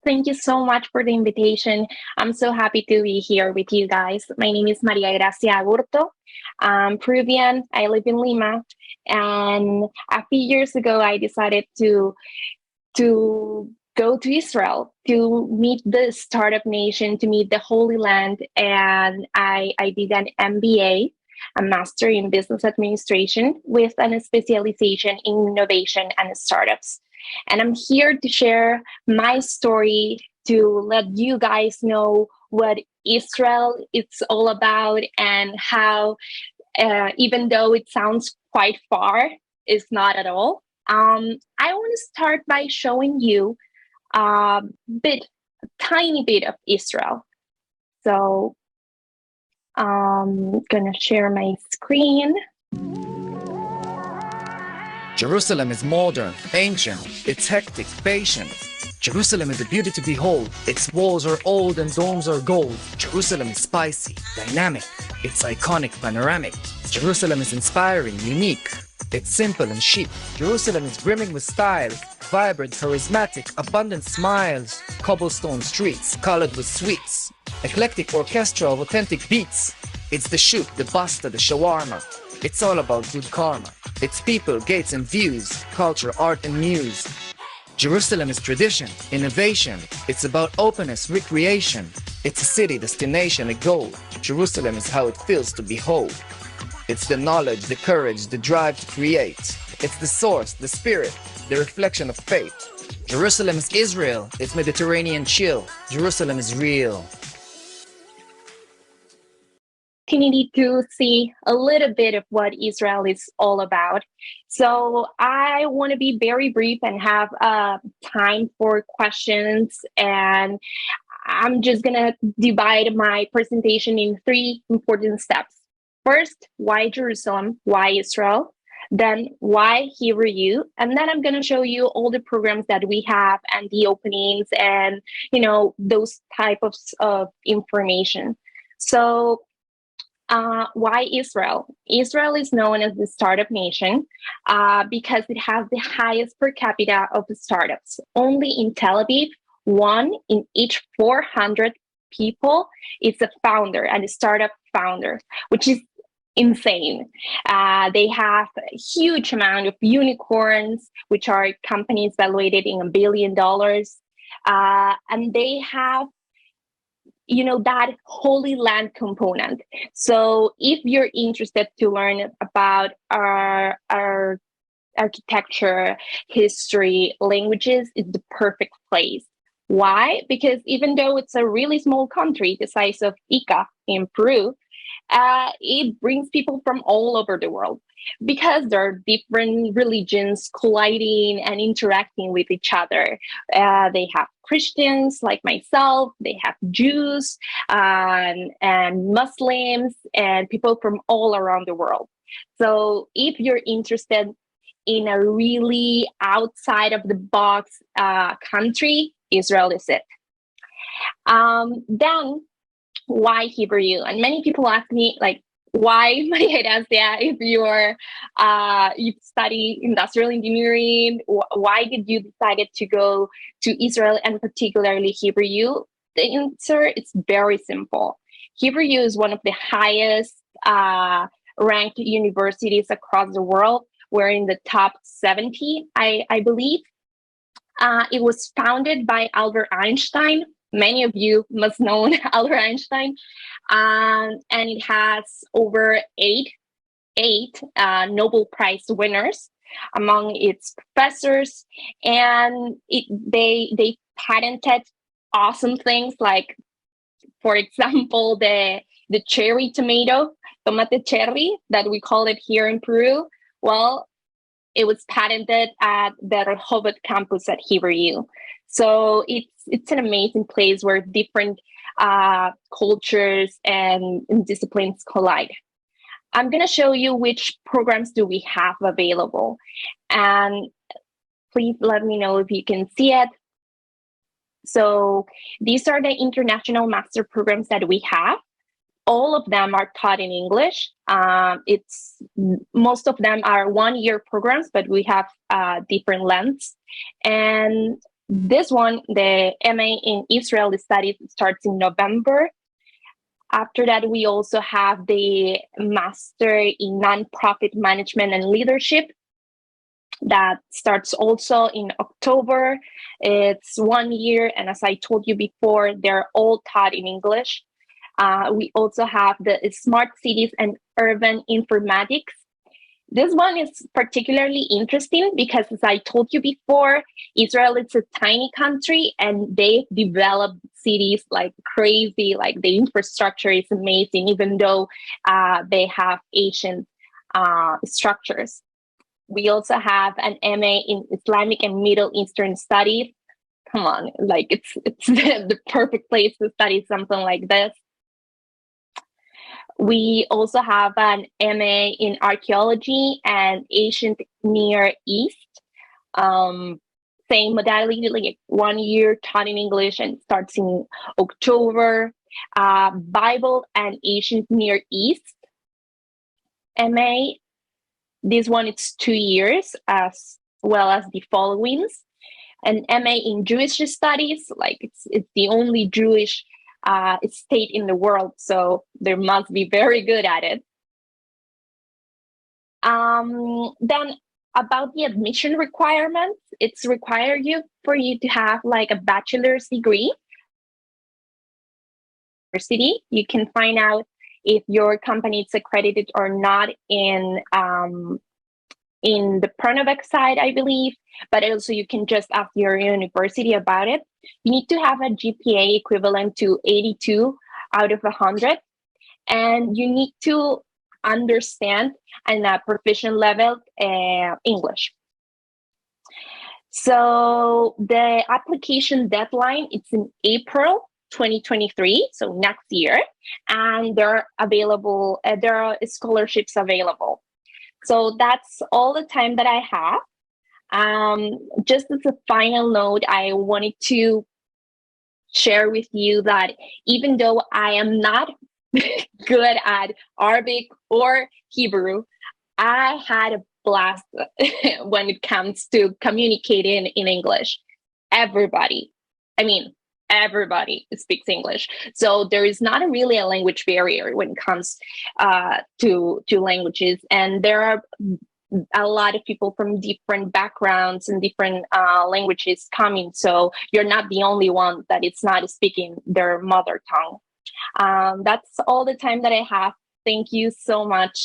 Thank you so much for the invitation. I'm so happy to be here with you guys. My name is Maria Gracia Agurto. I'm Peruvian. I live in Lima. And a few years ago, I decided to go to Israel to meet the startup nation, to meet the Holy Land. And I did an MBA, a Master in Business Administration, with a specialization in innovation and startups. And I'm here to share my story to let you guys know what Israel is all about and how, even though it sounds quite far, it's not at all. I want to start by showing you a tiny bit of Israel. So I'm gonna share my screen. Jerusalem is modern, ancient, it's hectic, patient. Jerusalem is a beauty to behold. Its walls are old and domes are gold. Jerusalem is spicy, dynamic, it's iconic, panoramic. Jerusalem is inspiring, unique. It's simple and chic. Jerusalem is brimming with style, vibrant, charismatic, abundant smiles. Cobblestone streets, colored with sweets. Eclectic orchestra of authentic beats. It's the shoot, the basta, the shawarma. It's all about good karma. It's people, gates and views, culture, art and muse. Jerusalem is tradition, innovation. It's about openness, recreation. It's a city, destination, a goal. Jerusalem is how it feels to behold. It's the knowledge, the courage, the drive to create. It's the source, the spirit, the reflection of faith. Jerusalem is Israel. It's Mediterranean chill. Jerusalem is real. Opportunity to see a little bit of what Israel is all about. So I want to be very brief and have time for questions. And I'm just going to divide my presentation in three important steps. First, why Jerusalem? Why Israel? Then why Hebrew U? And then I'm going to show you all the programs that we have and the openings and, those type of information. So why Israel? Israel is known as the startup nation because it has the highest per capita of startups. Only in Tel Aviv, 1 in each 400 people is a founder and a startup founder, which is insane. They have a huge amount of unicorns, which are companies valuated in $1 billion. And they have that Holy Land component. So if you're interested to learn about our architecture, history, languages, it's the perfect place. Why? Because even though it's a really small country, the size of Ica in Peru, it brings people from all over the world because there are different religions colliding and interacting with each other. They have Christians like myself, they have Jews and Muslims and people from all around the world. So if you're interested in a really outside of the box country, Israel is it. Then why Hebrew U? And many people ask me, like, why Maria Gracia, if you study industrial engineering, why did you decided to go to Israel and particularly Hebrew U? The answer is very simple. Hebrew U is one of the highest ranked universities across the world. We're in the top 70, I believe. It was founded by Albert Einstein. Many of you must know Albert Einstein. And it has over eight Nobel Prize winners among its professors. And they patented awesome things like, for example, the cherry tomato, tomate cherry, that we call it here in Peru. Well, it was patented at the Rehovot campus at Hebrew U. So it's an amazing place where different cultures and disciplines collide. I'm going to show you which programs do we have available. And please let me know if you can see it. So these are the international master programs that we have. All of them are taught in English. Most of them are 1-year programs, but we have different lengths. And This one, the MA in Israeli Studies, starts in November. After that, we also have the Master in Nonprofit Management and Leadership that starts also in October. It's 1 year, and as I told you before, they're all taught in English. We also have the Smart Cities and Urban Informatics. This one is particularly interesting because, as I told you before, Israel is a tiny country and they develop cities like crazy. Like the infrastructure is amazing, even though they have ancient structures. We also have an MA in Islamic and Middle Eastern Studies. Come on, like it's the perfect place to study something like this. We also have an MA in Archaeology and Ancient Near East. Same modality, like 1 year taught in English and starts in October. Bible and Ancient Near East MA. This one, it's 2 years, as well as the followings. An MA in Jewish Studies, like it's the only Jewish state in the world, so they must be very good at it. Then about the admission requirements, it's required for you to have like a bachelor's degree. University, you can find out if your company is accredited or not in the Pronabec side, I believe, but also you can just ask your university about it. You need to have a GPA equivalent to 82 out of 100, and you need to understand at a proficient level English. So the application deadline, it's in April 2023, so next year, and there are scholarships available. So that's all the time that I have. Just as a final note, I wanted to share with you that even though I am not good at Arabic or Hebrew, I had a blast when it comes to communicating in English. Everybody speaks English. So there is not really a language barrier when it comes to languages. And there are a lot of people from different backgrounds and different languages coming. So you're not the only one that is not speaking their mother tongue. That's all the time that I have. Thank you so much.